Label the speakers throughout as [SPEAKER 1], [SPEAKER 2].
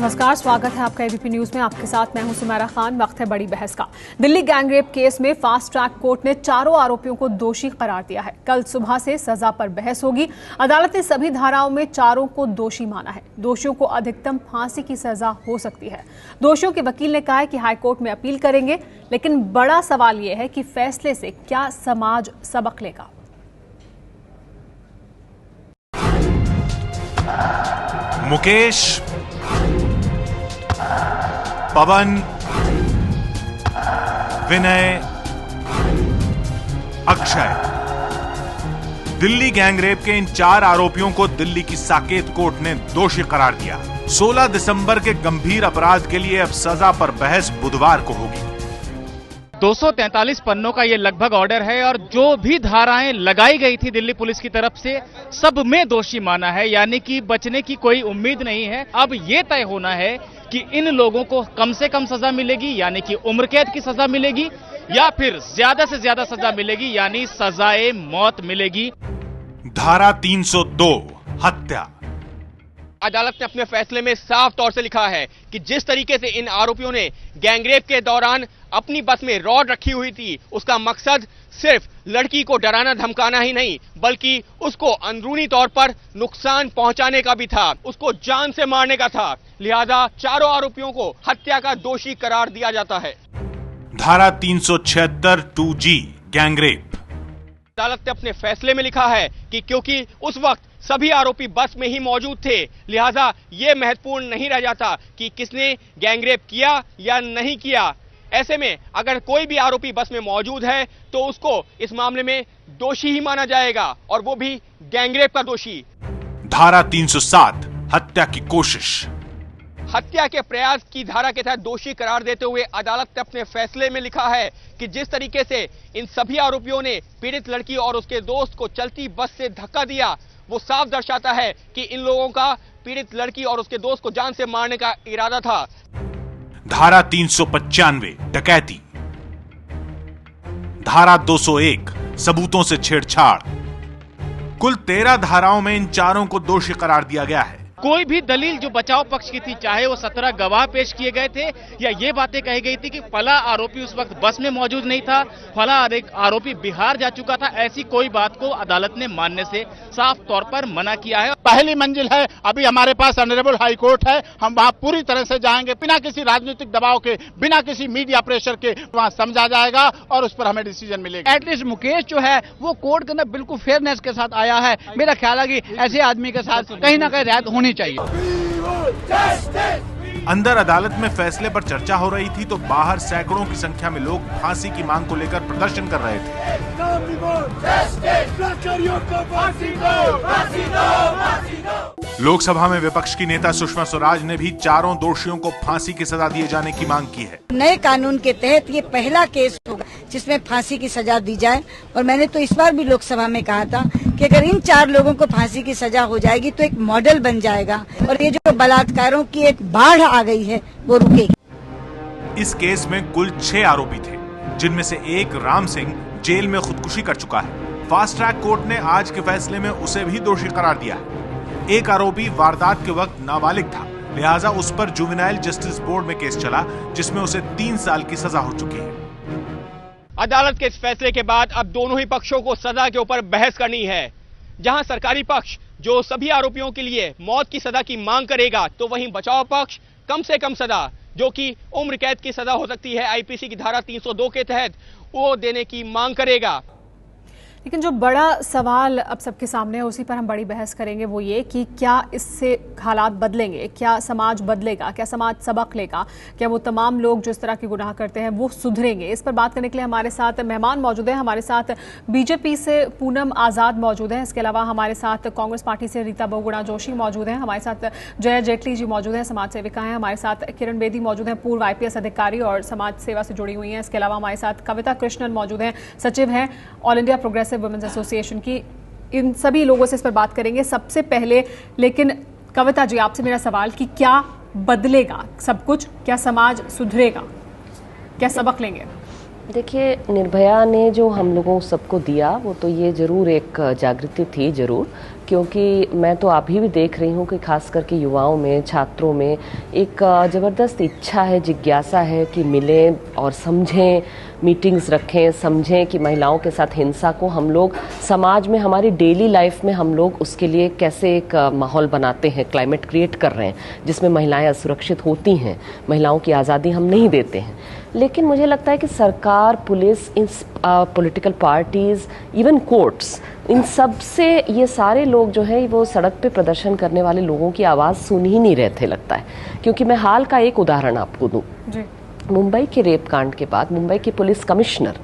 [SPEAKER 1] नमस्कार, स्वागत है आपका एबीपी न्यूज में। आपके साथ मैं हूं सुमेरा खान। वक्त है बड़ी बहस का। दिल्ली गैंगरेप केस में फास्ट ट्रैक कोर्ट ने चारों आरोपियों को दोषी करार दिया है। कल सुबह से सजा पर बहस होगी। अदालत ने सभी धाराओं में चारों को दोषी माना है। दोषियों को अधिकतम फांसी की सजा हो सकती है। दोषियों के वकील ने कहा है कि हाईकोर्ट में अपील करेंगे, लेकिन बड़ा सवाल यह है कि फैसले से क्या समाज सबक लेगा।
[SPEAKER 2] मुकेश, पवन, विनय, अक्षय, दिल्ली गैंगरेप के इन 4 आरोपियों को दिल्ली की साकेत कोर्ट ने दोषी करार दिया। 16 दिसंबर के गंभीर अपराध के लिए अब सजा पर बहस बुधवार को होगी।
[SPEAKER 3] 243 पन्नों का ये लगभग ऑर्डर है और जो भी धाराएं लगाई गई थी दिल्ली पुलिस की तरफ से, सब में दोषी माना है, यानी कि बचने की कोई उम्मीद नहीं है। अब ये तय होना है कि इन लोगों को कम से कम सजा मिलेगी, यानी कि उम्र कैद की सजा मिलेगी, या फिर ज्यादा से ज्यादा सजा मिलेगी, यानी सजाए मौत मिलेगी।
[SPEAKER 2] धारा 302 हत्या।
[SPEAKER 4] अदालत ने अपने फैसले में साफ तौर से लिखा है कि जिस तरीके से इन आरोपियों ने गैंगरेप के दौरान अपनी बस में रॉड रखी हुई थी, उसका मकसद सिर्फ लड़की को डराना धमकाना ही नहीं, बल्कि उसको अंदरूनी तौर पर नुकसान पहुंचाने का भी था, उसको जान से मारने का था। लिहाजा चारों आरोपियों को हत्या का दोषी करार दिया जाता है।
[SPEAKER 2] धारा 376 2G गैंगरेप।
[SPEAKER 4] अदालत ने अपने फैसले में लिखा है कि क्योंकि उस वक्त सभी आरोपी बस में ही मौजूद थे, लिहाजा यह महत्वपूर्ण नहीं रह जाता कि किसने गैंगरेप किया या नहीं किया। ऐसे में अगर कोई भी आरोपी बस में मौजूद है तो उसको इस मामले में दोषी ही माना जाएगा, और वो भी गैंगरेप का दोषी।
[SPEAKER 2] धारा 307 हत्या की कोशिश।
[SPEAKER 4] हत्या के प्रयास की धारा के तहत दोषी करार देते हुए अदालत ने अपने फैसले में लिखा है कि जिस तरीके से इन सभी आरोपियों ने पीड़ित लड़की और उसके दोस्त को चलती बस से धक्का दिया, वो साफ दर्शाता है कि इन लोगों का पीड़ित लड़की और उसके दोस्त को जान से मारने का इरादा था।
[SPEAKER 2] धारा 395 डकैती। धारा 201 सबूतों से छेड़छाड़। कुल 13 धाराओं में इन चारों को दोषी करार दिया गया है।
[SPEAKER 3] कोई भी दलील जो बचाव पक्ष की थी, चाहे वो 17 गवाह पेश किए गए थे या ये बातें कही गई थी कि फला आरोपी उस वक्त बस में मौजूद नहीं था, फला आरोपी बिहार जा चुका था, ऐसी कोई बात को अदालत ने मानने से साफ तौर पर मना किया है।
[SPEAKER 5] पहली मंजिल है, अभी हमारे पास ऑनरेबल हाई कोर्ट है, हम वहां पूरी तरह से जाएंगे, बिना किसी राजनीतिक दबाव के, बिना किसी मीडिया प्रेशर के वहां समझा जाएगा और उस पर हमें डिसीजन मिलेगा।
[SPEAKER 6] एटलीस्ट मुकेश जो है वो कोर्ट के अंदर बिल्कुल फेयरनेस के साथ आया है। मेरा ख्याल है कि ऐसे आदमी के साथ कहीं ना कहीं रियायत होनी चाहिए।
[SPEAKER 2] अंदर अदालत में फैसले पर चर्चा हो रही थी तो बाहर सैकड़ों की संख्या में लोग फांसी की मांग को लेकर प्रदर्शन कर रहे थे। लोकसभा में विपक्ष की नेता सुषमा स्वराज ने भी चारों दोषियों को फांसी की सजा दिए जाने की मांग की है।
[SPEAKER 7] नए कानून के तहत ये पहला केस होगा जिसमें फांसी की सजा दी जाए, और मैंने तो इस बार भी लोकसभा में कहा था कि अगर इन 4 लोगों को फांसी की सजा हो जाएगी तो एक मॉडल बन जाएगा और ये जो बलात्कारों की एक बाढ़ आ गई है वो रुकेगी।
[SPEAKER 2] इस केस में कुल 6 आरोपी थे, जिनमें से एक राम सिंह जेल में खुदकुशी कर चुका है। फास्ट ट्रैक कोर्ट ने आज के फैसले में उसे भी दोषी करार दिया है। एक आरोपी वारदात के वक्त नाबालिग था, लिहाजा उस पर जुवेनाइल जस्टिस बोर्ड में केस चला, जिसमें उसे 3 साल की सजा हो चुकी है।
[SPEAKER 4] अदालत के इस फैसले के बाद अब दोनों ही पक्षों को सजा के ऊपर बहस करनी है। जहां सरकारी पक्ष जो सभी आरोपियों के लिए मौत की सजा की मांग करेगा, तो वहीं बचाव पक्ष कम से कम सजा, जो कि उम्र कैद की सजा हो सकती है आईपीसी की धारा 302 के तहत, वो देने की मांग करेगा।
[SPEAKER 1] लेकिन जो बड़ा सवाल अब सबके सामने है, उसी पर हम बड़ी बहस करेंगे, वो ये कि क्या इससे हालात बदलेंगे, क्या समाज बदलेगा, क्या समाज सबक लेगा, क्या वो तमाम लोग जो इस तरह के गुनाह करते हैं वो सुधरेंगे। इस पर बात करने के लिए हमारे साथ मेहमान मौजूद हैं। हमारे साथ बीजेपी से पूनम आज़ाद मौजूद हैं, इसके अलावा हमारे साथ कांग्रेस पार्टी से रीता बहुगुणा जोशी मौजूद हैं, हमारे साथ जया जेटली जी मौजूद हैं, समाज सेविका हैं, हमारे साथ किरण बेदी मौजूद हैं, पूर्व IPS अधिकारी और समाज सेवा से जुड़ी हुई हैं। इसके अलावा हमारे साथ कविता कृष्णन मौजूद हैं, सचिव हैं All India Progressive Women's Association की। इन सभी लोगों से इस पर बात करेंगे। सबसे पहले लेकिन कविता जी, आपसे मेरा सवाल कि क्या बदलेगा सब कुछ, क्या समाज सुधरेगा, क्या सबक लेंगे?
[SPEAKER 8] देखिए, निर्भया ने जो हम लोगों सबको दिया वो तो ये ज़रूर एक जागृति थी ज़रूर, क्योंकि मैं तो अभी भी देख रही हूँ कि खास करके युवाओं में, छात्रों में एक ज़बरदस्त इच्छा है, जिज्ञासा है कि मिलें और समझें, मीटिंग्स रखें, समझें कि महिलाओं के साथ हिंसा को हम लोग समाज में, हमारी डेली लाइफ में हम लोग उसके लिए कैसे एक माहौल बनाते हैं, क्लाइमेट क्रिएट कर रहे हैं जिसमें महिलाएं असुरक्षित होती हैं, महिलाओं की आज़ादी हम नहीं देते हैं। लेकिन मुझे लगता है कि सरकार, पुलिस, इन पॉलिटिकल पार्टीज़, इवन कोर्ट्स, इन सब से ये सारे लोग जो है वो सड़क पे प्रदर्शन करने वाले लोगों की आवाज़ सुन ही नहीं रहे थे लगता है। क्योंकि मैं हाल का एक उदाहरण आपको दूँ, मुंबई के रेप कांड के बाद मुंबई के पुलिस कमिश्नर,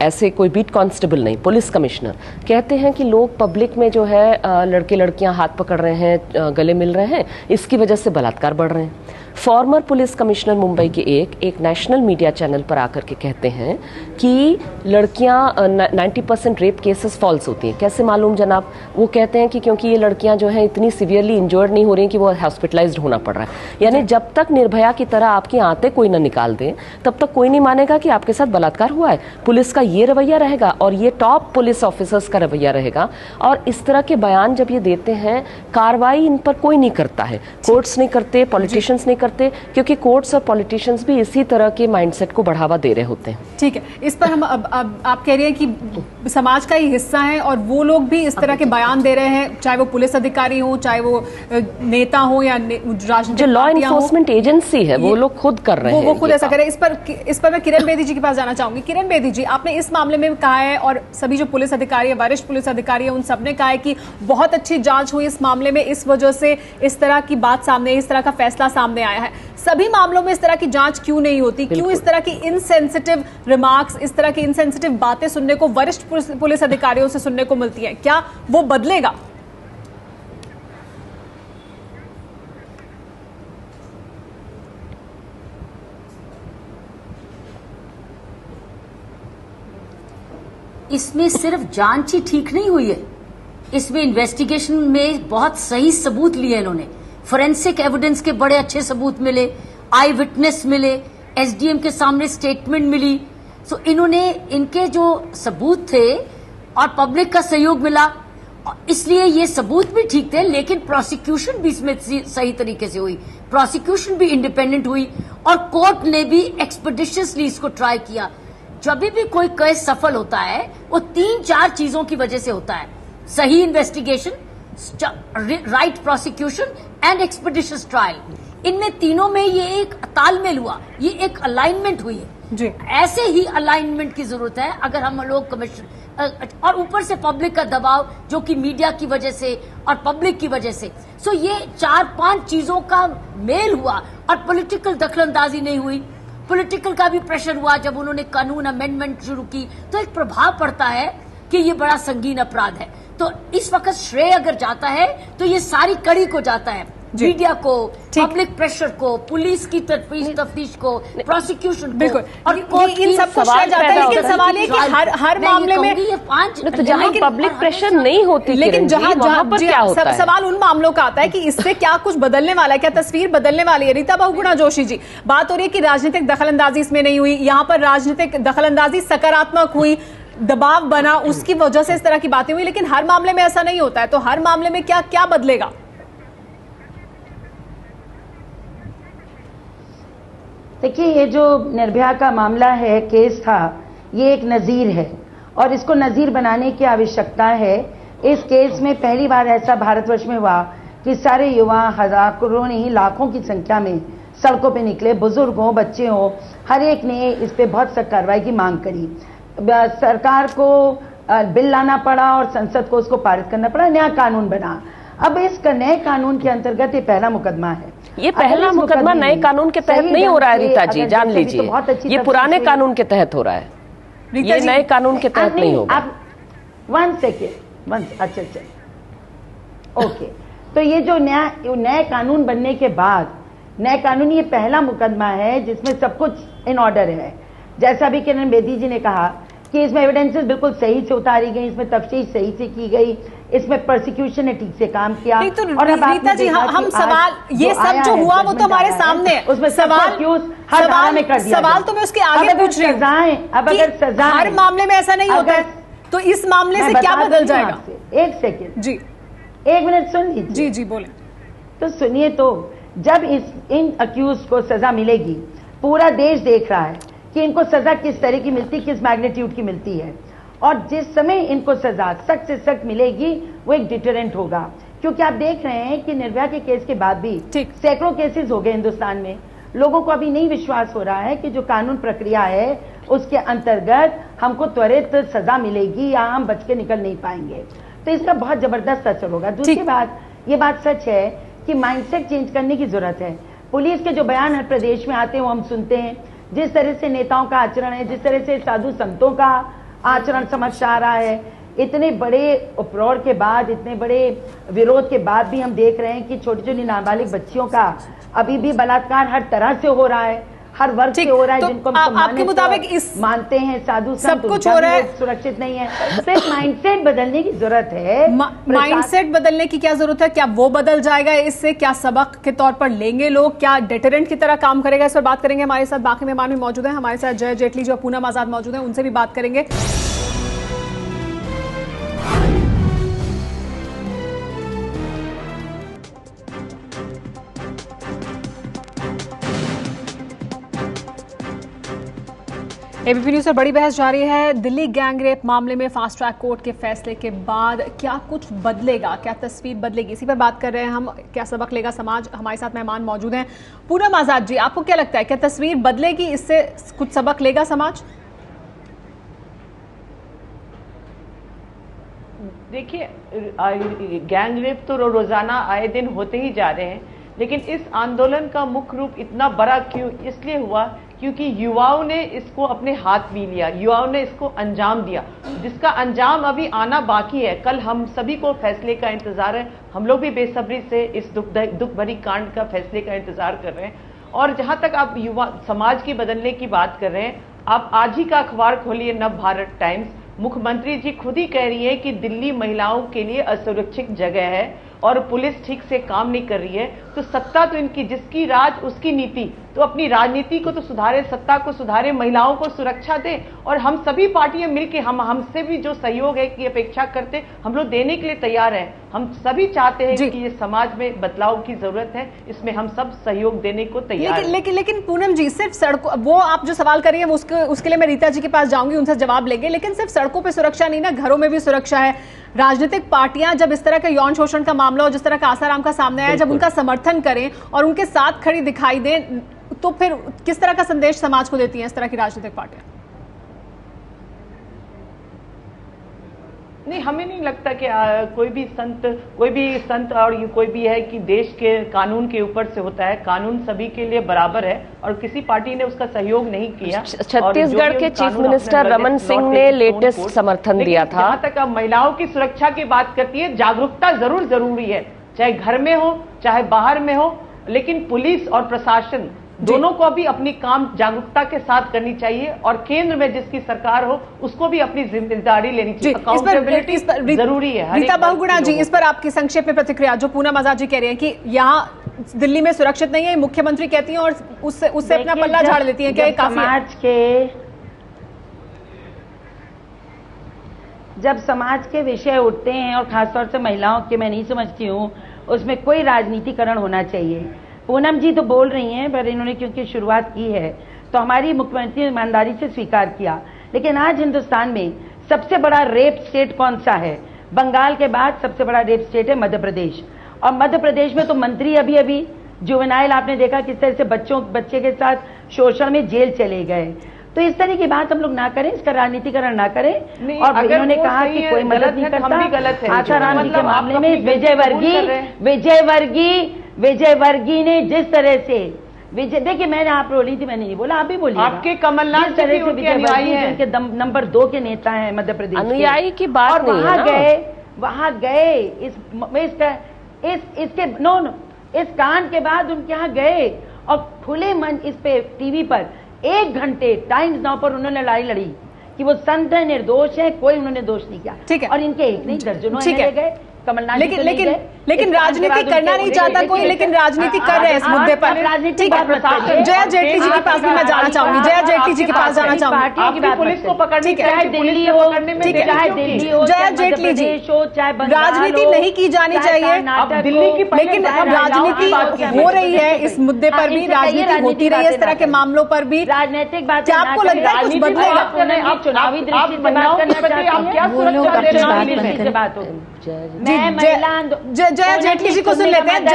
[SPEAKER 8] ऐसे कोई बीट कांस्टेबल नहीं, पुलिस कमिश्नर कहते हैं कि लोग पब्लिक में जो है लड़के लड़कियां हाथ पकड़ रहे हैं, गले मिल रहे हैं, इसकी वजह से बलात्कार बढ़ रहे हैं। फॉर्मर पुलिस कमिश्नर मुंबई के एक नेशनल मीडिया चैनल पर आकर के कहते हैं कि लड़कियां 90% रेप केसेस फॉल्स होती हैं। कैसे मालूम जनाब? वो कहते हैं कि क्योंकि ये लड़कियां जो हैं इतनी सीवियरली इंजर्ड नहीं हो रही कि वो हॉस्पिटलाइज्ड होना पड़ रहा है। यानी जब तक निर्भया की तरह आपकी आंतें कोई ना निकाल दें तब तक कोई नहीं मानेगा कि आपके साथ बलात्कार हुआ है। पुलिस का ये रवैया रहेगा और ये टॉप पुलिस ऑफिसर्स का रवैया रहेगा। और इस तरह के बयान जब ये देते हैं, कार्रवाई इन पर कोई नहीं करता है, कोर्ट्स नहीं करते, पॉलिटिशियंस नहीं करते, क्योंकि कोर्ट्स और पॉलिटिशियंस भी इसी तरह के माइंडसेट को बढ़ावा दे रहे होते हैं।
[SPEAKER 1] ठीक है, इस पर हम अब आप कह रही हैं कि समाज का ही हिस्सा है और वो लोग भी इस तरह के बयान दे रहे हैं, चाहे वो पुलिस अधिकारी हो, चाहे वो नेता हो या राजनीतिक,
[SPEAKER 8] जो लॉ एनफोर्समेंट एजेंसी है वो लोग खुद कर रहे हैं,
[SPEAKER 1] वो खुद ऐसा कर रहे हैं। इस पर मैं किरण बेदी जी के पास जाना चाहूंगी। किरण बेदी जी, आपने इस मामले में कहा है और सभी जो पुलिस अधिकारी है, वरिष्ठ पुलिस अधिकारी है, उन सबने कहा है कि बहुत अच्छी जांच हुई इस मामले में, इस वजह से इस तरह की बात सामने, इस तरह का फैसला सामने आया है। सभी मामलों में इस तरह की जांच क्यों नहीं होती? क्यों इस तरह की इनसेंसिटिव रिमार्क्स, इस तरह की इनसेंसिटिव बातें सुनने को वरिष्ठ पुलिस अधिकारियों से सुनने को मिलती है? क्या वो बदलेगा?
[SPEAKER 9] इसमें सिर्फ जांच ही ठीक नहीं हुई है, इसमें इन्वेस्टिगेशन में बहुत सही सबूत लिए इन्होंने, फोरेंसिक एविडेंस के बड़े अच्छे सबूत मिले, आई विटनेस मिले, एसडीएम के सामने स्टेटमेंट मिली। सो इन्होंने, इनके जो सबूत थे और पब्लिक का सहयोग मिला, इसलिए ये सबूत भी ठीक थे। लेकिन प्रोसिक्यूशन भी इसमें सही तरीके से हुई, प्रोसिक्यूशन भी इंडिपेंडेंट हुई और कोर्ट ने भी एक्सपेडिशियसली इसको ट्राई किया। जब भी कोई केस सफल होता है वो 3-4 चीजों की वजह से होता है: सही investigation, right prosecution and expeditious trial. इनमें तीनों में ये एक तालमेल हुआ, ये एक अलाइनमेंट हुई है जी। ऐसे ही अलाइनमेंट की जरूरत है अगर हम लोग कमिश्नर, और ऊपर से पब्लिक का दबाव जो कि मीडिया की वजह से और पब्लिक की वजह से। सो ये 4-5 चीजों का मेल हुआ और पॉलिटिकल दखलंदाजी नहीं हुई। पॉलिटिकल का भी प्रेशर हुआ जब उन्होंने कानून अमेंडमेंट शुरू की, तो एक प्रभाव पड़ता है कि ये बड़ा संगीन अपराध है। तो इस वक्त श्रेय अगर जाता है तो ये सारी कड़ी को जाता है, मीडिया को, पब्लिक प्रेशर को, पुलिस की तफ्तीश को, प्रोसिक्यूशन को,
[SPEAKER 1] बिल्कुल,
[SPEAKER 9] और
[SPEAKER 1] इन सबको श्रेय जाता है। लेकिन सवाल है कि हर मामले में
[SPEAKER 9] ये 5
[SPEAKER 8] तो जहाँ पब्लिक प्रेशर नहीं होती,
[SPEAKER 1] लेकिन जहाँ पर क्या होता है? सवाल उन मामलों का आता है कि इससे क्या कुछ बदलने वाला है, क्या तस्वीर बदलने वाली है? रीता बहुगुणा जोशी जी, बात हो रही है कि राजनीतिक दखलंदाजी इसमें नहीं हुई, यहाँ पर राजनीतिक दखलंदाजी सकारात्मक हुई, दबाव बना, उसकी वजह से इस तरह की बातें हुई। लेकिन हर मामले में ऐसा नहीं होता है, तो हर मामले में क्या क्या बदलेगा?
[SPEAKER 10] देखिए, ये जो निर्भया का मामला है, केस था, ये एक नज़ीर है और इसको नज़ीर बनाने की आवश्यकता है। इस केस में पहली बार ऐसा भारतवर्ष में हुआ कि सारे युवा हजारों नहीं लाखों की संख्या में सड़कों पे निकले, बुजुर्ग हो, बच्चे हो, हर एक ने इस पे बहुत सख्त कार्रवाई की मांग करी। सरकार को बिल लाना पड़ा और संसद को उसको पारित करना पड़ा, नया कानून बना। अब इस नए कानून के अंतर्गत ये पहला मुकदमा है।
[SPEAKER 8] ये पहला मुकदमा नए कानून के तहत नहीं हो रहा है रीता जी, जान लीजिए, ये पुराने कानून के तहत हो रहा है, ये नए कानून के तहत नहीं होगा।
[SPEAKER 10] आप 1 सेकेंड, अच्छा, ओके। तो ये जो नए कानून बनने के बाद नए कानून, ये पहला मुकदमा है जिसमें सब कुछ इन ऑर्डर है। जैसा भी किरण बेदी जी ने कहा कि इसमें एविडेंसेस बिल्कुल सही से उतारी गई, इसमें तफ्तीश सही से की गई, इसमें प्रोसिक्यूशन ने ठीक से काम किया।
[SPEAKER 1] तो और रीता जी, हम सवाल, ये सब जो हुआ वो तो हमारे सामने है,
[SPEAKER 10] उसमें सवाल हर धारा में कर दिया।
[SPEAKER 1] सवाल तो मैं उसके आगे पूछ रही हूँ।
[SPEAKER 10] अब अगर सजा,
[SPEAKER 1] हर मामले में ऐसा नहीं होता है। तो इस मामले से क्या बदल जाएगा?
[SPEAKER 10] एक सेकेंड
[SPEAKER 1] जी,
[SPEAKER 10] 1 मिनट सुन लीजिए।
[SPEAKER 1] जी जी बोले।
[SPEAKER 10] तो सुनिए, तो जब इन अक्यूज को सजा मिलेगी, पूरा देश देख रहा है कि इनको सजा किस तरह की मिलती, किस मैग्नीट्यूड की मिलती है, और जिस समय इनको सजा सख्त से सख्त मिलेगी वो एक डिटरेंट होगा। क्योंकि आप देख रहे हैं कि निर्भया के केस के बाद भी सैकड़ों केसेस हो गए हिंदुस्तान में। लोगों को अभी नहीं विश्वास हो रहा है कि जो कानून प्रक्रिया है उसके अंतर्गत हमको त्वरित सजा मिलेगी या हम बच के निकल नहीं पाएंगे। तो इसका बहुत जबरदस्त असर होगा। दूसरी बात, ये बात सच है कि माइंडसेट चेंज करने की जरूरत है। पुलिस के जो बयान हर प्रदेश में आते हैं वो हम सुनते हैं, जिस तरह से नेताओं का आचरण है, जिस तरह से साधु संतों का आचरण समझ आ रहा है, इतने बड़े उपरोर के बाद, इतने बड़े विरोध के बाद भी हम देख रहे हैं कि छोटी छोटी नाबालिग बच्चियों का अभी भी बलात्कार हर तरह से हो रहा है, हर वर्ग से हो रहा है। तो जिनको
[SPEAKER 1] आपके मुताबिक इस
[SPEAKER 10] मानते हैं साधु संत,
[SPEAKER 1] सब कुछ हो रहा है,
[SPEAKER 10] सुरक्षित नहीं है। सिर्फ माइंडसेट बदलने की जरूरत है।
[SPEAKER 1] माइंडसेट बदलने की क्या जरूरत है? क्या वो बदल जाएगा इससे? क्या सबक के तौर पर लेंगे लोग? क्या डेटरेंट की तरह काम करेगा? इस पर बात करेंगे। हमारे साथ बाकी मेहमान भी मौजूद हैं। हमारे साथ जय जेटली जो पूनम आजाद मौजूद हैं, उनसे भी बात करेंगे। एबीपी न्यूज पर बड़ी बहस जारी है। दिल्ली गैंगरेप मामले में फास्ट ट्रैक कोर्ट के फैसले के बाद क्या कुछ बदलेगा, क्या तस्वीर बदलेगी, इसी पर बात कर रहे हैं हम। क्या सबक लेगा समाज? हमारे साथ मेहमान मौजूद हैं। पूनम आजाद जी, आपको क्या लगता है, क्या तस्वीर बदलेगी? इससे कुछ सबक लेगा समाज?
[SPEAKER 11] देखिए, गैंगरेप तो रोजाना आए दिन होते ही जा रहे हैं, लेकिन इस आंदोलन का मुख्य रूप इतना बड़ा क्यों इसलिए हुआ क्योंकि युवाओं ने इसको अपने हाथ में लिया, युवाओं ने इसको अंजाम दिया, जिसका अंजाम अभी आना बाकी है। कल हम सभी को फैसले का इंतजार है। हम लोग भी बेसब्री से इस दुख भरी कांड का फैसले का इंतजार कर रहे हैं। और जहां तक आप युवा समाज की बदलने की बात कर रहे हैं, आप आज ही का अखबार खोलिए, नव भारत टाइम्स, मुख्यमंत्री जी खुद ही कह रही है कि दिल्ली महिलाओं के लिए असुरक्षित जगह है और पुलिस ठीक से काम नहीं कर रही है। तो सत्ता तो इनकी, जिसकी राज उसकी नीति, तो अपनी राजनीति को तो सुधारे, सत्ता को सुधारे, महिलाओं को सुरक्षा दे। और हम सभी पार्टियां मिलकर हमसे भी जो सहयोग है की अपेक्षा करते, हम लोग देने के लिए तैयार हैं। हम सभी चाहते हैं कि ये समाज में बदलाव की जरूरत है, इसमें हम सब सहयोग देने को तैयार हैं।
[SPEAKER 1] लेकिन पूनम जी, सिर्फ सड़कों, वो आप जो सवाल कर रही है उसके लिए मैं रीता जी के पास जाऊंगी, उनसे जवाब लेंगे। लेकिन सिर्फ सड़कों पर सुरक्षा नहीं ना, घरों में भी सुरक्षा है। राजनीतिक पार्टियां जब इस तरह का यौन शोषण का मामला हो, जिस तरह का आसाराम का सामने आया, जब उनका समर्थन करें और उनके साथ खड़ी दिखाई दें, तो फिर किस तरह का संदेश समाज को देती हैं इस तरह की राजनीतिक पार्टियां?
[SPEAKER 11] नहीं, हमें नहीं लगता कि कोई भी संत और कोई भी है कि देश के कानून के ऊपर से होता है। कानून सभी के लिए बराबर है और किसी पार्टी ने उसका सहयोग नहीं किया।
[SPEAKER 8] छत्तीसगढ़ के चीफ मिनिस्टर रमन सिंह ने लेटेस्ट समर्थन दिया था।
[SPEAKER 11] जहां तक अब महिलाओं की सुरक्षा की बात करती है, जागरूकता जरूर जरूरी है, चाहे घर में हो चाहे बाहर में हो, लेकिन पुलिस और प्रशासन दोनों को भी अपनी काम जागरूकता के साथ करनी चाहिए और केंद्र में जिसकी सरकार हो उसको भी अपनी जिम्मेदारी लेनी चाहिए। अकाउंटेबिलिटी जरूरी है।
[SPEAKER 1] रीता बहुगुणा जी, इस पर आपकी संक्षेप में प्रतिक्रिया। जो पूनम आजाद जी कह रहे हैं कि यहाँ दिल्ली में सुरक्षित नहीं है, मुख्यमंत्री कहती हैं और उससे अपना पल्ला झाड़ लेती हैं, क्या ये काफी है?
[SPEAKER 10] जब समाज के विषय उठते हैं और खासतौर से महिलाओं के, मैं नहीं समझती हूँ उसमें कोई राजनीतिकरण होना चाहिए। पूनम जी तो बोल रही हैं, पर इन्होंने क्योंकि शुरुआत की है तो हमारी मुख्यमंत्री ने ईमानदारी से स्वीकार किया। लेकिन आज हिंदुस्तान में सबसे बड़ा रेप स्टेट कौन सा है? बंगाल के बाद सबसे बड़ा रेप स्टेट है मध्य प्रदेश। और मध्य प्रदेश में तो मंत्री अभी जुवेनाइल, आपने देखा किस तरह से बच्चे के साथ शोषण में जेल चले गए। तो इस तरह की बात हम लोग ना करें, इसका राजनीतिकरण ना करें। और इन्होंने कहा कि कोई मदद नहीं करता। आसाराम जी के मामले में विजय वर्गीय ने जिस तरह से देखिए, मैंने आप बोली थी, मैंने नहीं बोला, आप भी बोलिए।
[SPEAKER 11] आपके कमलनाथ
[SPEAKER 10] तरह से विजय वर्गीय जिनके नंबर 2 के नेता हैं मध्य प्रदेश,
[SPEAKER 8] अनुयायी की बात
[SPEAKER 10] और
[SPEAKER 8] नहीं है।
[SPEAKER 10] वहां गए इस कांड के बाद उनके यहाँ गए और खुले मन इस पे टीवी पर 1 घंटे टाइम्स नाउ पर उन्होंने लड़ाई लड़ी कि वो संत है, निर्दोष है, कोई उन्होंने दोष नहीं किया।
[SPEAKER 1] ठीक है।
[SPEAKER 10] और इनके एक नहीं दर्जनों ले गए। कमलनाथ
[SPEAKER 1] लेकिन राजनीति करना नहीं चाहता कोई, लेकिन राजनीति कर रहे हैं इस मुद्दे पर। ठीक है, जया जेटली जी के पास भी मैं जाना चाहूंगी। जया जेटली जी के पास जाना चाहूंगी।
[SPEAKER 11] पुलिस को पकड़नी चाहे दिल्ली हो, चाहे दिल्ली हो,
[SPEAKER 1] जया जेटली जी, राजनीति नहीं की जानी चाहिए, लेकिन अब राजनीति हो रही है, इस मुद्दे पर भी राजनीति होती रही है, इस तरह के मामलों पर भी
[SPEAKER 10] राजनीतिक बात।
[SPEAKER 1] क्या आपको लगता है कुछ बदलेगा?
[SPEAKER 10] आप चुनावी दृष्टि से बात करना चाहते हैं।
[SPEAKER 1] जया जेटली जी को सुन लेते हैं,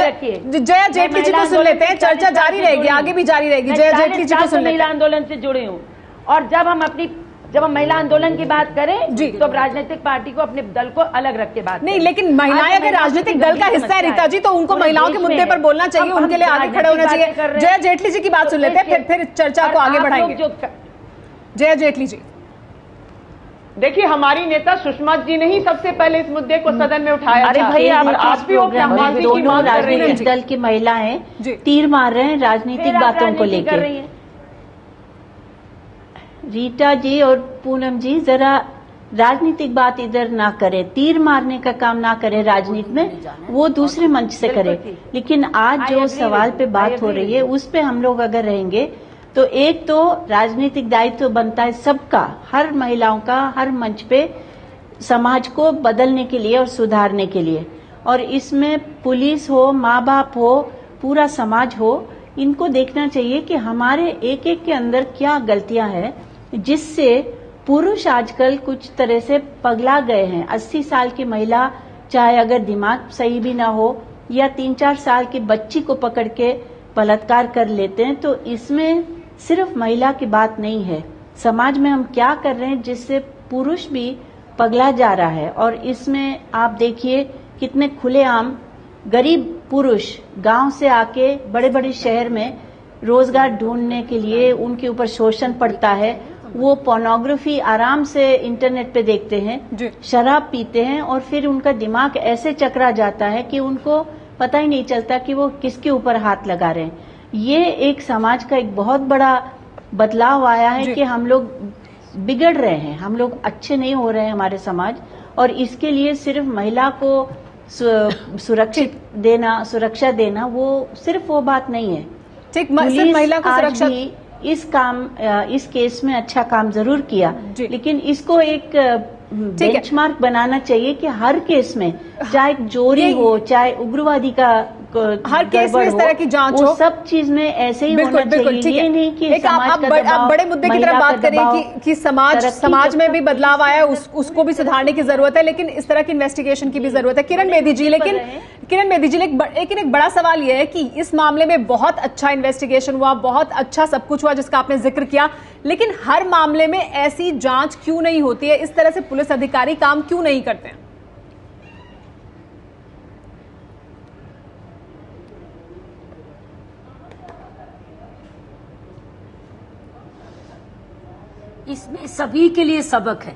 [SPEAKER 1] जया जेटली जी को सुन लेते हैं, चर्चा जारी रहेगी, आगे भी जारी रहेगी। जया जेटली जी को सुन लेते हैं।
[SPEAKER 10] महिला आंदोलन से जुड़े हूँ, और जब हम महिला आंदोलन की बात करें जी, तो राजनीतिक पार्टी को अपने दल को अलग रख के बात
[SPEAKER 1] नहीं, लेकिन महिलाएं अगर राजनीतिक दल का हिस्सा है रीता जी, तो उनको महिलाओं के मुद्दे पर बोलना चाहिए, उनके लिए आगे खड़े होना चाहिए। जया जेटली जी की बात सुन लेते हैं, फिर चर्चा को आगे बढ़ाएंगे। जया जेटली जी,
[SPEAKER 11] देखिए, हमारी नेता सुषमा जी ने ही सबसे पहले इस मुद्दे को सदन में उठाया।
[SPEAKER 10] अरे भाई,
[SPEAKER 11] आप भी
[SPEAKER 10] दोनों राजनीतिक दल की महिलाएं तीर मार रहे हैं राजनीतिक बातों को लेकर। रीटा जी और पूनम जी, जरा राजनीतिक बात इधर ना करे, तीर मारने का काम ना करे राजनीति में, वो दूसरे मंच से करे। लेकिन आज जो सवाल पे बात हो रही है उस पे हम लोग अगर रहेंगे तो एक तो राजनीतिक दायित्व बनता है सबका, हर महिलाओं का, हर मंच पे समाज को बदलने के लिए और सुधारने के लिए। और इसमें पुलिस हो, माँ बाप हो, पूरा समाज हो, इनको देखना चाहिए कि हमारे एक एक के अंदर क्या गलतियां हैं जिससे पुरुष आजकल कुछ तरह से पगला गए हैं। 80 साल की महिला चाहे अगर दिमाग सही भी ना हो, या 3-4 साल की बच्ची को पकड़ के बलात्कार कर लेते हैं, तो इसमें सिर्फ महिला की बात नहीं है, समाज में हम क्या कर रहे हैं जिससे पुरुष भी पगला जा रहा है। और इसमें आप देखिए कितने खुलेआम गरीब पुरुष गांव से आके बड़े बड़े शहर में रोजगार ढूंढने के लिए उनके ऊपर शोषण पड़ता है, वो पोर्नोग्राफी आराम से इंटरनेट पे देखते हैं, शराब पीते हैं, और फिर उनका दिमाग ऐसे चकरा जाता है कि उनको पता ही नहीं चलता कि वो किसके ऊपर हाथ लगा रहे हैं। ये एक समाज का एक बहुत बड़ा बदलाव आया है कि हम लोग बिगड़ रहे हैं, हम लोग अच्छे नहीं हो रहे हैं हमारे समाज। और इसके लिए सिर्फ महिला को सुरक्षा देना वो सिर्फ वो बात नहीं है।
[SPEAKER 1] ठीक, महिला को सुरक्षा,
[SPEAKER 10] इस केस में अच्छा काम जरूर किया, लेकिन इसको एक बेंचमार्क बनाना चाहिए कि हर केस में, चाहे चोरी हो, चाहे उग्रवादी का
[SPEAKER 1] हर केस में इस तरह की जांच हो,
[SPEAKER 10] सब चीज में ऐसे ही होना चाहिए। ये नहीं कि
[SPEAKER 1] आप बड़े मुद्दे की तरफ बात करें कि समाज में भी बदलाव आया, उसको भी सुधारने की जरूरत है, लेकिन इस तरह की इन्वेस्टिगेशन की भी जरूरत है। किरण बेदी जी, लेकिन एक बड़ा सवाल यह है कि इस मामले में बहुत अच्छा इन्वेस्टिगेशन हुआ, बहुत अच्छा सब कुछ हुआ जिसका आपने जिक्र किया, लेकिन हर मामले में ऐसी जांच क्यों नहीं होती है? इस तरह से पुलिस अधिकारी काम क्यों नहीं करते हैं?
[SPEAKER 9] इसमें सभी के लिए सबक है।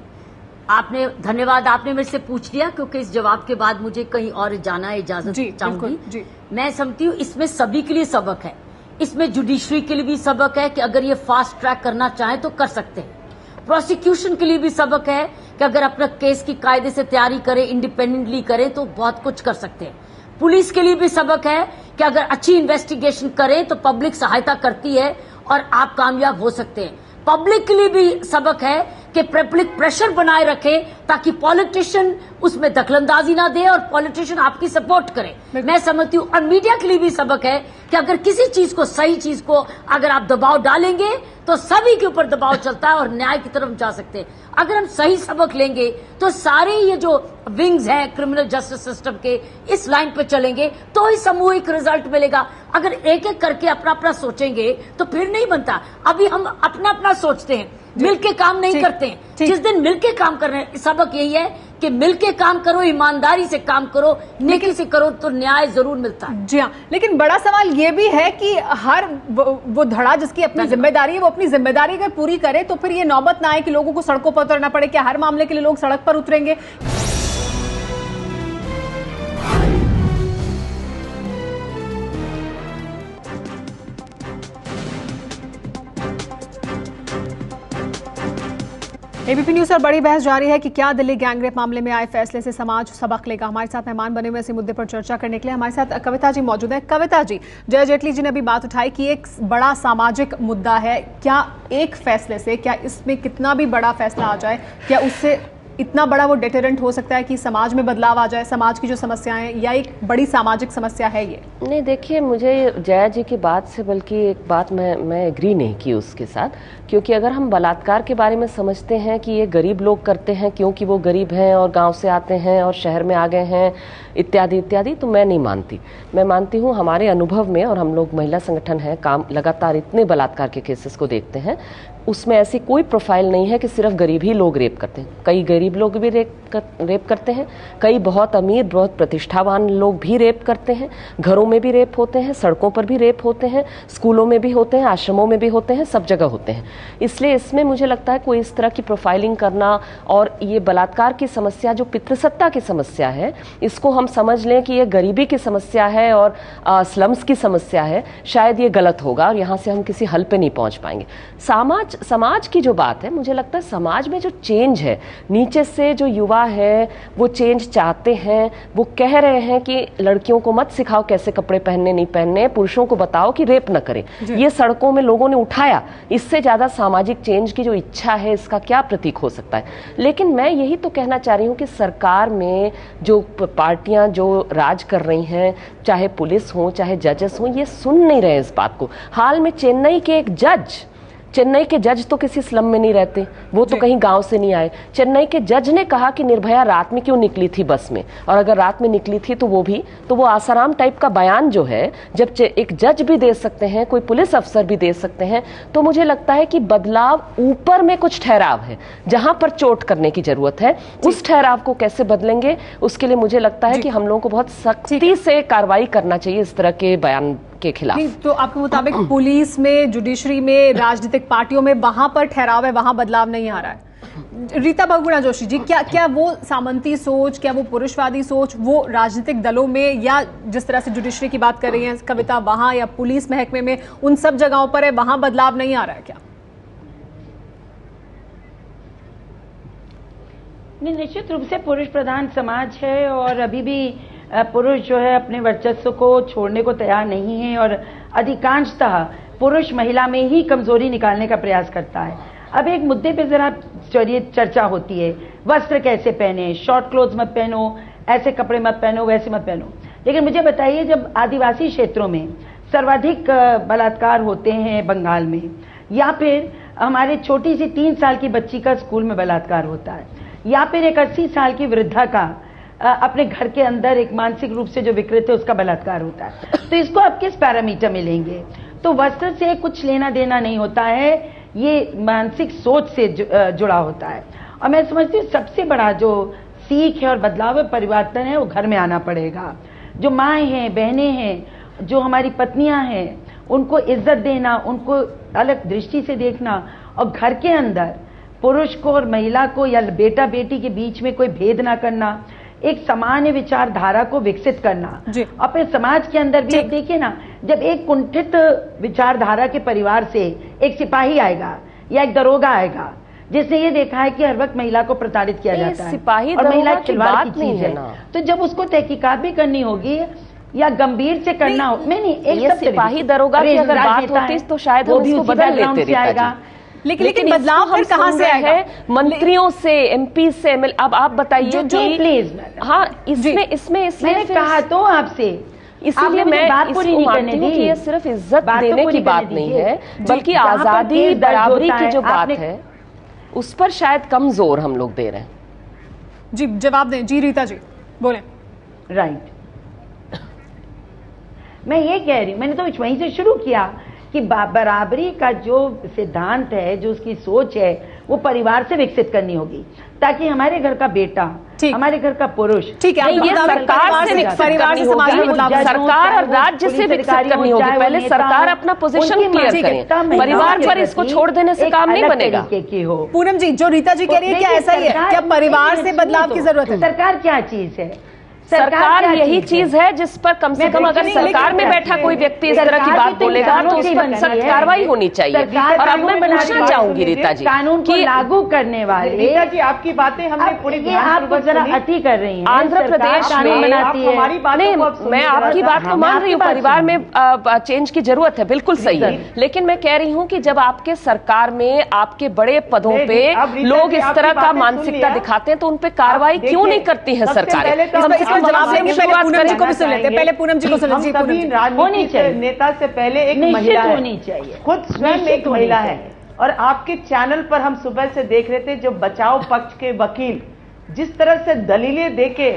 [SPEAKER 9] धन्यवाद, आपने मेरे से पूछ लिया, क्योंकि इस जवाब के बाद मुझे कहीं और जाना है, इजाजत चाहूंगी। मैं समझती हूँ इसमें सभी के लिए सबक है। इसमें जुडिशरी के लिए भी सबक है कि अगर ये फास्ट ट्रैक करना चाहे तो कर सकते हैं। प्रोसिक्यूशन के लिए भी सबक है कि अगर अपना केस की कायदे से तैयारी करें, इंडिपेंडेंटली करें, तो बहुत कुछ कर सकते हैं। पुलिस के लिए भी सबक है कि अगर अच्छी इन्वेस्टिगेशन करें तो पब्लिक सहायता करती है और आप कामयाब हो सकते हैं। पब्लिक के लिए भी सबक है कि पब्लिक प्रेशर बनाए रखे ताकि पॉलिटिशियन उसमें दखलंदाजी ना दे और पॉलिटिशियन आपकी सपोर्ट करे। मैं समझती हूँ। और मीडिया के लिए भी सबक है कि अगर किसी चीज को, सही चीज को अगर आप दबाव डालेंगे तो सभी के ऊपर दबाव चलता है और न्याय की तरफ जा सकते हैं। अगर हम सही सबक लेंगे तो सारे ये जो विंग्स हैं क्रिमिनल जस्टिस सिस्टम के, इस लाइन पे चलेंगे तो ही सामूहिक रिजल्ट मिलेगा। अगर एक एक करके अपना अपना सोचेंगे तो फिर नहीं बनता। अभी हम अपना अपना सोचते हैं, मिलके काम नहीं करते हैं। जिस दिन मिलके काम कर रहे हैं, सबक यही है कि मिलके काम करो, ईमानदारी से काम करो, नेकी से करो तो न्याय जरूर मिलता है।
[SPEAKER 1] जी हाँ, लेकिन बड़ा सवाल ये भी है कि हर वो धड़ा जिसकी अपनी जिम्मेदारी है, वो अपनी जिम्मेदारी अगर पूरी करे तो फिर ये नौबत ना आए कि लोगों को सड़कों पर उतरना पड़े। क्या हर मामले के लिए लोग सड़क पर उतरेंगे? एबीपी न्यूज पर बड़ी बहस जारी है कि क्या दिल्ली गैंगरेप मामले में आए फैसले से समाज सबक लेगा। हमारे साथ मेहमान बने हुए इसी मुद्दे पर चर्चा करने के लिए हमारे साथ कविता जी मौजूद है। कविता जी, जय जेटली जी ने अभी बात उठाई कि एक बड़ा सामाजिक मुद्दा है, क्या एक फैसले से, क्या इसमें कितना भी बड़ा फैसला आ जाए, क्या उससे इतना बड़ा वो डिटरेंट हो सकता है कि समाज में बदलाव आ जाए, समाज की जो समस्याएं, या एक बड़ी सामाजिक समस्या है ये?
[SPEAKER 8] नहीं, देखिए, मुझे जया जी की बात से बल्कि एक बात मैं एग्री नहीं की उसके साथ, क्योंकि अगर हम बलात्कार के बारे में समझते हैं कि ये गरीब लोग करते हैं क्योंकि वो गरीब हैं और गांव से आते हैं और शहर में आ गए हैं इत्यादि इत्यादि, तो मैं नहीं मानती। मैं मानती हूँ हमारे अनुभव में, और हम लोग महिला संगठन है, काम लगातार इतने बलात्कार के केसेस को देखते हैं, उसमें ऐसी कोई प्रोफाइल नहीं है कि सिर्फ गरीब ही लोग रेप करते हैं। कई गरीब लोग भी रेप करते हैं, कई बहुत अमीर बहुत प्रतिष्ठावान लोग भी रेप करते हैं, घरों में भी रेप होते हैं, सड़कों पर भी रेप होते हैं, स्कूलों में भी होते हैं, आश्रमों में भी होते हैं, सब जगह होते हैं। इसलिए इसमें मुझे लगता है कोई इस तरह की प्रोफाइलिंग करना, और ये बलात्कार की समस्या जो पितृसत्ता की समस्या है, इसको हम समझ लें कि ये गरीबी की समस्या है और स्लम्स की समस्या है, शायद ये गलत होगा और यहाँ से हम किसी हल पे नहीं पहुँच पाएंगे। समाज की जो बात है, मुझे लगता है समाज में जो चेंज है, नीचे से जो युवा है वो चेंज चाहते हैं, वो कह रहे हैं कि लड़कियों को मत सिखाओ कैसे कपड़े पहनने नहीं पहनने, पुरुषों को बताओ कि रेप न करें। ये सड़कों में लोगों ने उठाया। इससे ज्यादा सामाजिक चेंज की जो इच्छा है, इसका क्या प्रतीक हो सकता है? लेकिन मैं यही तो कहना चाह रही हूँ कि सरकार में जो पार्टियां जो राज कर रही हैं, चाहे पुलिस हो चाहे जजेस हो, ये सुन नहीं रहे इस बात को। हाल में चेन्नई के जज तो किसी स्लम में नहीं रहते, वो तो कहीं गांव से नहीं आए। चेन्नई के जज ने कहा कि निर्भया रात में क्यों निकली थी बस में, और अगर रात में निकली थी तो वो आसाराम टाइप का बयान जो है, जब एक जज भी दे सकते हैं, कोई पुलिस अफसर भी दे सकते हैं, तो मुझे लगता है कि बदलाव ऊपर में कुछ ठहराव है जहां पर चोट करने की जरूरत है। उस ठहराव को कैसे बदलेंगे, उसके लिए मुझे लगता है कि हम लोगों को बहुत सख्ती से कार्रवाई करना चाहिए इस तरह के बयान के खिलाफ।
[SPEAKER 1] तो आपके मुताबिक पुलिस में, जुडिशरी में, राजनीतिक पार्टियों में वहां पर ठहराव है, वहां बदलाव नहीं आ रहा है। रीता बहुगुणा जोशी जी, क्या वो सामंती सोच, क्या वो पुरुषवादी सोच वो राजनीतिक दलों में, या जिस तरह से जुडिशरी की बात कर रही है कविता, वहां, या पुलिस महकमे में, उन सब जगहों पर है, वहां बदलाव नहीं आ रहा है क्या?
[SPEAKER 10] नहीं, निश्चित रूप से पुरुष प्रधान समाज है और अभी भी पुरुष जो है अपने वर्चस्व को छोड़ने को तैयार नहीं है, और अधिकांशतः पुरुष महिला में ही कमजोरी निकालने का प्रयास करता है। अब एक मुद्दे पे जरा चर्चा होती है, वस्त्र कैसे पहने, शॉर्ट क्लोथ्स मत पहनो, ऐसे कपड़े मत पहनो, वैसे मत पहनो। लेकिन मुझे बताइए, जब आदिवासी क्षेत्रों में सर्वाधिक बलात्कार होते हैं बंगाल में, या फिर हमारे छोटी सी 3 साल की बच्ची का स्कूल में बलात्कार होता है, या फिर एक 80 साल की वृद्धा का अपने घर के अंदर एक मानसिक रूप से जो विकृत है उसका बलात्कार होता है, तो इसको आप किस पैरामीटर में लेंगे? तो वस्त्र से कुछ लेना देना नहीं होता है, ये मानसिक सोच से जुड़ा होता है। और मैं समझती हूँ सबसे बड़ा जो सीख है और बदलाव है, परिवर्तन है, वो घर में आना पड़ेगा। जो माएँ हैं, बहनें हैं, जो हमारी पत्नियां हैं, उनको इज्जत देना, उनको अलग दृष्टि से देखना, और घर के अंदर पुरुष को और महिला को या बेटा बेटी के बीच में कोई भेद ना करना, एक सामान्य विचारधारा को विकसित करना। अपने समाज के अंदर भी आप देखिए ना, जब एक कुंठित विचारधारा के परिवार से एक सिपाही आएगा या एक दरोगा आएगा जिसने ये देखा है कि हर वक्त महिला को प्रताड़ित किया जाता है,
[SPEAKER 8] सिपाही
[SPEAKER 10] और महिला खिलवाड़ की
[SPEAKER 8] नहीं
[SPEAKER 10] चीज है, तो जब उसको तहकीकात भी करनी होगी या गंभीर से करना हो, नहीं एक
[SPEAKER 8] सिपाही दरोगा की अगर बात होती तो शायद हम इसको बदल लेते
[SPEAKER 10] आएगा।
[SPEAKER 1] लेकिन बदलाव फिर कहां से आएगा?
[SPEAKER 8] मंत्रियों से, एमपी से, अब आप बताइए
[SPEAKER 10] प्लीज।
[SPEAKER 8] हाँ, इसमें
[SPEAKER 10] मैंने कहा तो आपसे,
[SPEAKER 8] इसीलिए मैं बात पूरी नहीं करने दी कि ये सिर्फ इज्जत देने की बात नहीं है, बल्कि आजादी बराबरी की जो बात है उस पर शायद कम जोर हम लोग दे रहे हैं।
[SPEAKER 1] जी जवाब दें। जी रीता जी बोलें।
[SPEAKER 10] राइट, मैं ये कह रही हूं, मैंने तो वहीं से शुरू किया कि बराबरी का जो सिद्धांत है, जो उसकी सोच है, वो परिवार से विकसित करनी होगी, ताकि हमारे घर का बेटा, हमारे घर का पुरुष,
[SPEAKER 1] ठीक है, ये सरकार से परिवार से समाज में बदलाव,
[SPEAKER 8] सरकार और राज्य से विकसित करनी होगी। पहले सरकार अपना पोजीशन क्लियर करे, परिवार पर इसको छोड़ देने से काम नहीं बनेगा।
[SPEAKER 1] पूनम जी, जो रीता जी कह रही है क्या ऐसा ही है? क्या परिवार से बदलाव की जरूरत है?
[SPEAKER 10] सरकार क्या चीज है?
[SPEAKER 8] सरकार यही चीज है जिस पर कम से कम अगर सरकार में बैठा कोई व्यक्ति इस तरह की बात बोलेगा तो उस पर सख्त कार्रवाई होनी चाहिए। और अब मैं पूछना चाहूंगी रीता जी,
[SPEAKER 10] कानून को लागू करने वाले,
[SPEAKER 11] रीता जी आपकी बातें हमने पूरी
[SPEAKER 10] आप जरा अति कर रही हैं।
[SPEAKER 8] आंध्र प्रदेश में नहीं, मैं आपकी बात को मान रही हूँ, परिवार में चेंज की जरूरत है, बिल्कुल सही है, लेकिन मैं कह रही हूँ कि जब आपके सरकार में आपके बड़े पदों पे लोग इस तरह का मानसिकता दिखाते हैं तो उन पे कार्रवाई क्यों नहीं करती है सरकारें?
[SPEAKER 1] जवाब देंगे, पहले पूनम जी को भी सुन लेते हैं। पहले पूनम जी को सुन लीजिए।
[SPEAKER 11] सभी राजनीतिक नेता से पहले एक महिला होनी चाहिए, खुद स्वयं एक महिला है। और आपके चैनल पर हम सुबह से देख रहे थे जो बचाव पक्ष के वकील जिस तरह से दलीलें देके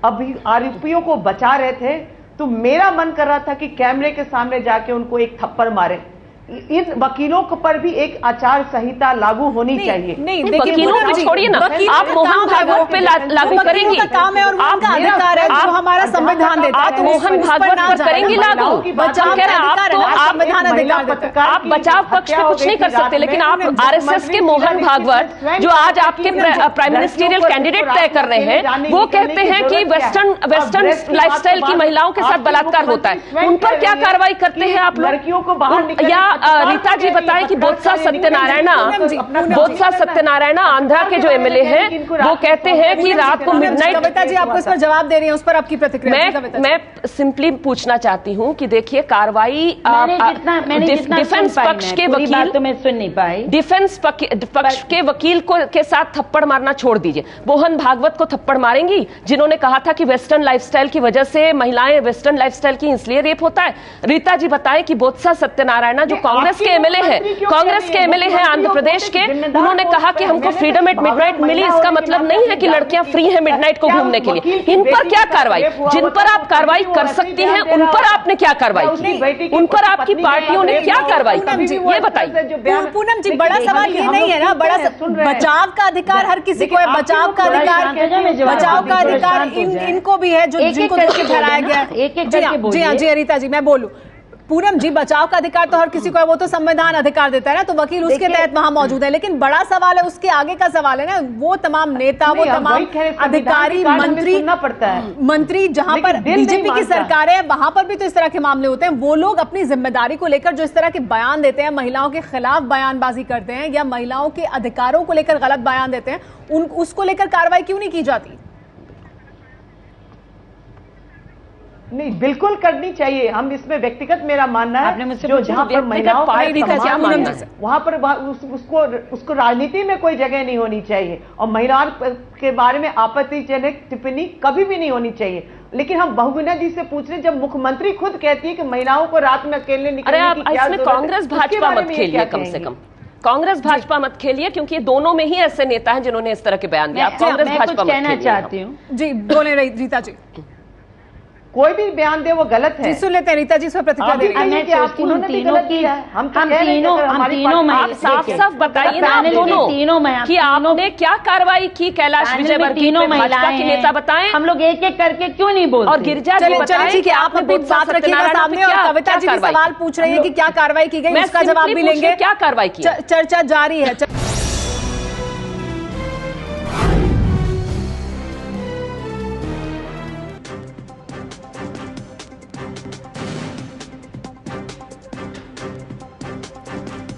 [SPEAKER 11] अभी आरोपियों को बचा रहे थे, तो मेरा मन कर रहा था कि कैमरे के सामने जाके उनको एक थप्पड़ मारे। इन वकीलों पर भी एक आचार संहिता लागू होनी चाहिए।
[SPEAKER 8] नहीं, वकीलों को छोड़िए ना, आप मोहन भागवत पे लागू करेंगी,
[SPEAKER 1] काम है और उनका अधिकार है जो हमारा संविधान देता है।
[SPEAKER 8] आप मोहन भागवत पर करेंगी लागू? आप बचाव पक्ष पे कुछ नहीं कर सकते, लेकिन आप आरएसएस के मोहन भागवत जो आज आपके प्राइम मिनिस्टरियल कैंडिडेट तय कर रहे हैं, वो कहते हैं कि वेस्टर्न लाइफस्टाइल की महिलाओं के साथ बलात्कार होता है, उन पर क्या कार्रवाई करते हैं आप
[SPEAKER 11] लड़कियों को बाहर?
[SPEAKER 8] या रीता जी बताएं कि बोत्सा सत्यनारायणा आंध्रा के जो एमएलए हैं वो कहते हैं कि रात को मिडनाइट।
[SPEAKER 1] कविता जी आपको इस पर जवाब दे रही हैं, उस पर आपकी प्रतिक्रिया?
[SPEAKER 8] मैं सिंपली पूछना चाहती हूं कि देखिए कार्रवाई डिफेंस पक्ष के वकील
[SPEAKER 10] तो मैं सुन नहीं पाई,
[SPEAKER 8] डिफेंस पक्ष के वकील के साथ थप्पड़ मारना छोड़ दीजिए, मोहन भागवत को थप्पड़ मारेंगी जिन्होंने कहा था कि वेस्टर्न लाइफस्टाइल की वजह से महिलाएं वेस्टर्न लाइफस्टाइल की इसलिए रेप होता है? रीता जी बताएं कि बोत्सा सत्यनारायणा जो कांग्रेस के एमएलए हैं आंध्र प्रदेश के, उन्होंने कहा कि हमको फ्रीडम एट मिडनाइट मिली, इसका मतलब नहीं है कि लड़कियां फ्री हैं मिडनाइट को घूमने के लिए। इन पर क्या कार्रवाई, जिन पर आप कार्रवाई कर सकती हैं उन पर आपने क्या कार्रवाई की, उन पर आपकी पार्टियों ने क्या कार्रवाई की, ये बताइए।
[SPEAKER 1] पूनम जी बड़ा सवाल ये नहीं है ना, बड़ा बचाव का अधिकार हर किसी को है, बचाव का अधिकार इनको भी है जो जिनको दोषी ठहराया गया। जी रीता जी मैं बोलूं, पूनम जी बचाव का अधिकार तो हर किसी को है, वो तो संविधान अधिकार देता है ना, तो वकील उसके तहत वहां मौजूद है, लेकिन बड़ा सवाल है उसके आगे का सवाल है ना, वो तमाम नेता, वो तमाम अधिकारी, मंत्री जहां पर बीजेपी की सरकार है वहां पर भी तो इस तरह के मामले होते हैं। वो लोग अपनी जिम्मेदारी को लेकर जो इस तरह के बयान देते हैं, महिलाओं के खिलाफ बयानबाजी करते हैं या महिलाओं के अधिकारों को लेकर गलत बयान देते हैं, उसको लेकर कार्रवाई क्यों नहीं की जाती?
[SPEAKER 11] नहीं, बिल्कुल करनी चाहिए। हम इसमें व्यक्तिगत मेरा मानना है जो जहां पर महिलाओं वहां पर उसको राजनीति में कोई जगह नहीं होनी चाहिए और महिलाओं के बारे में आपत्तिजनक टिप्पणी कभी भी नहीं होनी चाहिए। लेकिन हम बहुगुणा जी से पूछ रहे, जब मुख्यमंत्री खुद कहती है कि महिलाओं को रात में अकेले निकलने की क्या जरूरत है?
[SPEAKER 8] कांग्रेस भाजपा मत खेलिए, कम से कम कांग्रेस भाजपा मत खेलिए, क्योंकि ये दोनों में ही ऐसे नेता हैं जिन्होंने इस तरह के बयान दिया। कांग्रेस भाजपा मत
[SPEAKER 10] कहना चाहती हूँ
[SPEAKER 1] जी, बोले रीता जी।
[SPEAKER 11] कोई भी बयान दे वो गलत है।
[SPEAKER 1] जी सुन लेते हैं रीता जी, इसमें प्रतिक्रिया दे रही
[SPEAKER 10] हैं। हम तीनों
[SPEAKER 8] आप साफ साफ बताइए ना दोनों कि आपने क्या कार्रवाई की। कैलाश विजयवर्गीय पे भाजपा के नेता बताएं,
[SPEAKER 10] हम लोग एक एक करके क्यों नहीं बोलते?
[SPEAKER 8] और गिरिजा जी बताएं कि
[SPEAKER 1] आप अपनी बात रखिएगा सामने, और कविता जी भी सवाल पूछ रही है कि क्या कार्रवाई की गई, उसका जवाब भी लेंगे।
[SPEAKER 8] क्या कार्रवाई की?
[SPEAKER 1] चर्चा जारी है।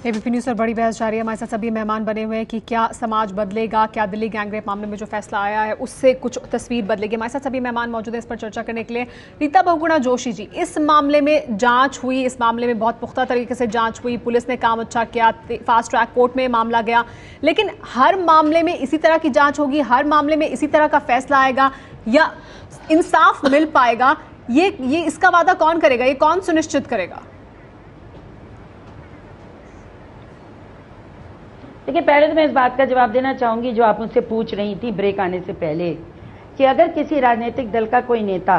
[SPEAKER 1] एबीपी न्यूज़ पर बड़ी बहस जारी है। हमारे साथ सभी मेहमान बने हुए हैं कि क्या समाज बदलेगा, क्या दिल्ली गैंगरेप मामले में जो फैसला आया है उससे कुछ तस्वीर बदलेगी। हमारे साथ सभी मेहमान मौजूद हैं इस पर चर्चा करने के लिए। रीता बहुगुणा जोशी जी, इस मामले में जांच हुई, इस मामले में बहुत पुख्ता तरीके से जांच हुई, पुलिस ने काम अच्छा किया, फास्ट ट्रैक कोर्ट में मामला गया, लेकिन हर मामले में इसी तरह की जांच होगी, हर मामले में इसी तरह का फैसला आएगा या इंसाफ मिल पाएगा? ये इसका वादा कौन करेगा, ये कौन सुनिश्चित करेगा?
[SPEAKER 10] देखिए, पहले तो मैं इस बात का जवाब देना चाहूंगी जो आप मुझसे पूछ रही थी ब्रेक आने से पहले, कि अगर किसी राजनीतिक दल का कोई नेता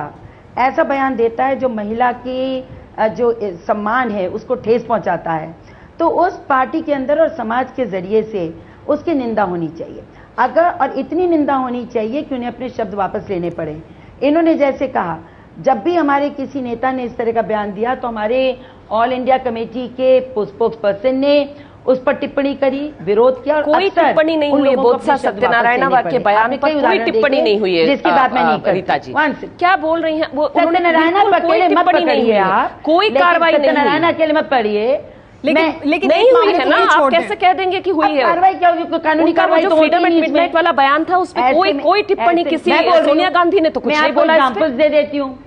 [SPEAKER 10] ऐसा बयान देता है जो महिला की जो सम्मान है उसको ठेस पहुंचाता है, तो उस पार्टी के अंदर और समाज के जरिए से उसकी निंदा होनी चाहिए। अगर और इतनी निंदा होनी चाहिए कि उन्हें अपने शब्द वापस लेने पड़े। इन्होंने जैसे कहा, जब भी हमारे किसी नेता ने इस तरह का बयान दिया तो हमारे ऑल इंडिया कमेटी के स्पोक्स पर्सन ने उस पर टिप्पणी करी, विरोध किया।
[SPEAKER 8] कोई टिप्पणी नहीं हुई है बोत्सा सत्यनारायण के बयान पर, कोई टिप्पणी नहीं हुई है
[SPEAKER 10] जिसकी बात मैं नहीं करती।
[SPEAKER 8] रीता जी क्या बोल रही हैं? वो
[SPEAKER 10] सत्यनारायण अकेले मत पकड़िए आप,
[SPEAKER 8] कोई कार्रवाई नहीं,
[SPEAKER 10] सत्यनारायण अकेले मत पढ़िए।
[SPEAKER 8] लेकिन नहीं हुई है ना, आप कैसे कह देंगे कि हुई है?
[SPEAKER 10] कार्रवाई क्या होगी? कानूनी कार्रवाई
[SPEAKER 8] जो फ्रीडम एट मिडनाइट वाला बयान था उसमें कोई टिप्पणी किसी, सोनिया गांधी ने तो कुछ नहीं बोला।
[SPEAKER 10] एग्जाम्पल दे देती हूँ,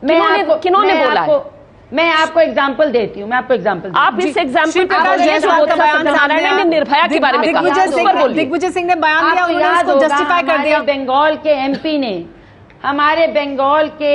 [SPEAKER 8] किन्होंने बोला है?
[SPEAKER 10] मैं आपको एग्जाम्पल देती हूँ, मैं आपको एग्जाम्पल,
[SPEAKER 8] आप इस एग्जाम्पल ने निर्भया के बारे में कहा,
[SPEAKER 1] दिग्विजय सिंह ने बयान दिया, उन्होंने उसको जस्टिफाई कर दिया।
[SPEAKER 10] बंगाल के एमपी ने, हमारे बंगाल के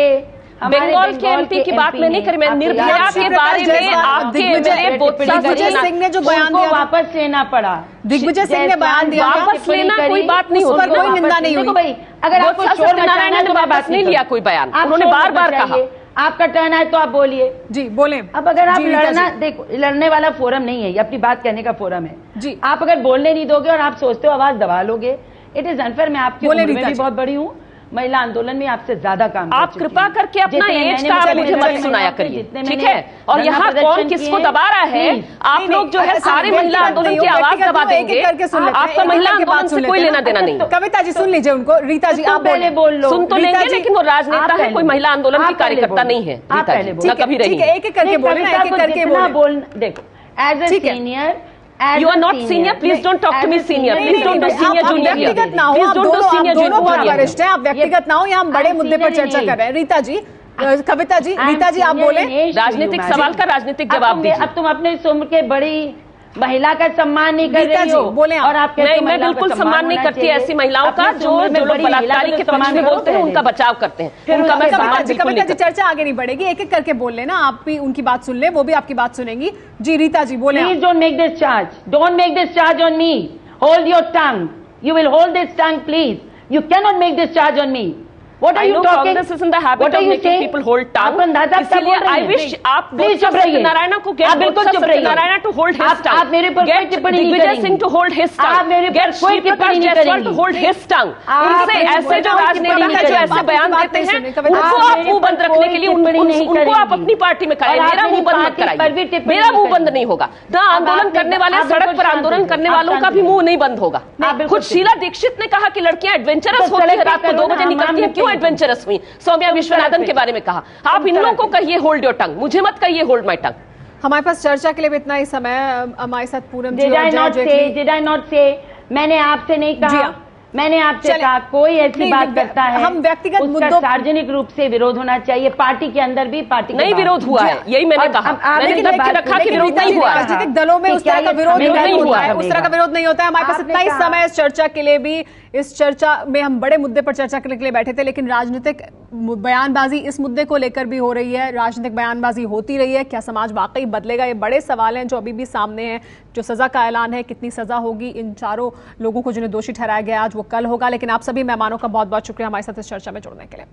[SPEAKER 8] एमपी की बात मैं नहीं करी, मैं निर्भया के बारे में आपके
[SPEAKER 1] दिग्विजय सिंह ने जो बयान दिया
[SPEAKER 10] वापस लेना पड़ा।
[SPEAKER 1] दिग्विजय सिंह ने बयान दिया,
[SPEAKER 8] वापस लेना कोई बात नहीं होती,
[SPEAKER 1] कोई निंदा नहीं हुई।
[SPEAKER 10] भाई अगर आपको
[SPEAKER 8] सत्यनारायण ने वापस नहीं लिया कोई बयान, उन्होंने बार बार कहा।
[SPEAKER 10] आपका टर्न है तो आप बोलिए
[SPEAKER 1] जी, बोले।
[SPEAKER 10] अब अगर आप लड़ना, देखो लड़ने वाला फोरम नहीं है, ये अपनी बात कहने का फोरम है
[SPEAKER 1] जी।
[SPEAKER 10] आप अगर बोलने नहीं दोगे और आप सोचते हो आवाज दबा लोगे, इट इज अनफेयर। मैं आपकी उम्र में भी बहुत बड़ी हूँ, महिला आंदोलन में आपसे ज्यादा काम
[SPEAKER 8] आप कृपा करके अपना एज का मुझे मत सुनाया करिए, ठीक है? और यहाँ कौन किसको दबा रहा है, आप लोग जो है सारे महिला आंदोलन की आवाज दबा देंगे, आपका महिला आंदोलन से कोई लेना देना नहीं।
[SPEAKER 1] कविता जी सुन लीजिए उनको, रीता जी आप
[SPEAKER 10] पहले बोल लो।
[SPEAKER 8] सुन तो लेंगे, लेकिन वो राजनेता है, कोई महिला आंदोलन की कार्यकर्ता नहीं है। रीता जी कभी रही,
[SPEAKER 1] एक एक करके बोले, एक एक करके बोल।
[SPEAKER 10] देखो as a senior,
[SPEAKER 8] You are not senior. Please don't talk to me senior. Please don't do senior junior here.
[SPEAKER 1] व्यक्तिगत ना हो,
[SPEAKER 8] Please don't do senior junior.
[SPEAKER 1] दोनों बहुत वरिष्ठ हैं, आप व्यक्तिगत ना हो, यहाँ हम बड़े मुद्दे पर चर्चा कर रहे हैं। रीता जी, कविता जी, रीता जी आप बोले।
[SPEAKER 8] राजनीतिक सवाल का राजनीतिक जवाब दीजिए।
[SPEAKER 10] अब तुम अपने इस उम्र के बड़ी महिला का सम्मान नहीं कर रही हो,
[SPEAKER 1] बोले
[SPEAKER 10] और आप
[SPEAKER 8] मैं बिल्कुल सम्मान नहीं करती ऐसी महिलाओं का जो लोग बलात्कारी के पक्ष में बोलते हैं, उनका बचाव करते हैं, उनका मैं सम्मान बिल्कुल नहीं करती।
[SPEAKER 1] चर्चा आगे नहीं बढ़ेगी, एक एक करके बोल लेना, आप भी उनकी बात सुन ले, वो भी आपकी बात सुनेंगी। जी रीता जी बोले।
[SPEAKER 10] Please don't make this charge, don't make this charge on me, hold your tongue, you will hold this tongue please, you can not make this charge on me. What are you talking?
[SPEAKER 8] Congress is in the habit of making people hold tongue. इसलिए I wish आप सत्यनारायण को get Satyanarayan to hold his tongue.
[SPEAKER 10] आप मेरे पर कोई टिप्पणी नहीं करेंगे।
[SPEAKER 8] Digvijay Singh to hold his tongue.
[SPEAKER 10] आप मेरे पर कोई टिप्पणी नहीं करेंगे।
[SPEAKER 8] to hold his tongue. इनसे ऐसे जो राजनेता है जो ऐसे बयान देते हैं, उनको आप मुंह बंद रखने के लिए उनको आप अपनी पार्टी में कराइए, मेरा मुंह बंद मत कराइए, मेरा मुंह बंद नहीं होगा। ना आंदोलन करने वाले, सड़क पर आंदोलन करने वालों का भी मुंह नहीं बंद होगा। खुद शीला दीक्षित ने कहा कि लड़कियां एडवेंचरस होती है, रात को 2 बजे निकलती है, क्यों एडवेंचरस हुई? सौम्या विश्वनाथन के बारे में कहा। आप इन लोगों को कहिए होल्ड योर टंग, मुझे मत कहिए होल्ड माय टंग।
[SPEAKER 1] हमारे पास चर्चा के लिए भी इतना ही समय। हमारे साथ पूनम जी,
[SPEAKER 10] डिड आई नॉट से मैंने आपसे नहीं कहा, मैंने आपसे कहा कोई ऐसी बात करता है,
[SPEAKER 1] हम व्यक्तिगत मुद्दों
[SPEAKER 10] सार्वजनिक रूप से विरोध होना चाहिए, पार्टी के अंदर भी, पार्टी
[SPEAKER 8] नहीं विरोध हुआ है, यही मैंने कहा। मैंने रखा कि विरोध नहीं हुआ,
[SPEAKER 1] राजनीतिक दलों में उस तरह का विरोध नहीं हुआ है, उस तरह का विरोध नहीं होता है। हमारे पास इतना ही समय इस चर्चा के लिए भी, इस चर्चा में हम बड़े मुद्दे पर चर्चा करने के लिए बैठे थे, लेकिन राजनीतिक बयानबाजी इस मुद्दे को लेकर भी हो रही है, राजनीतिक बयानबाजी होती रही है। क्या समाज वाकई बदलेगा? ये बड़े सवाल हैं जो अभी भी सामने हैं। जो सजा का ऐलान है, कितनी सजा होगी इन चारों लोगों को जिन्हें दोषी ठहराया गया आज, वो कल होगा। लेकिन आप सभी मेहमानों का बहुत बहुत शुक्रिया हमारे साथ इस चर्चा में जुड़ने के लिए।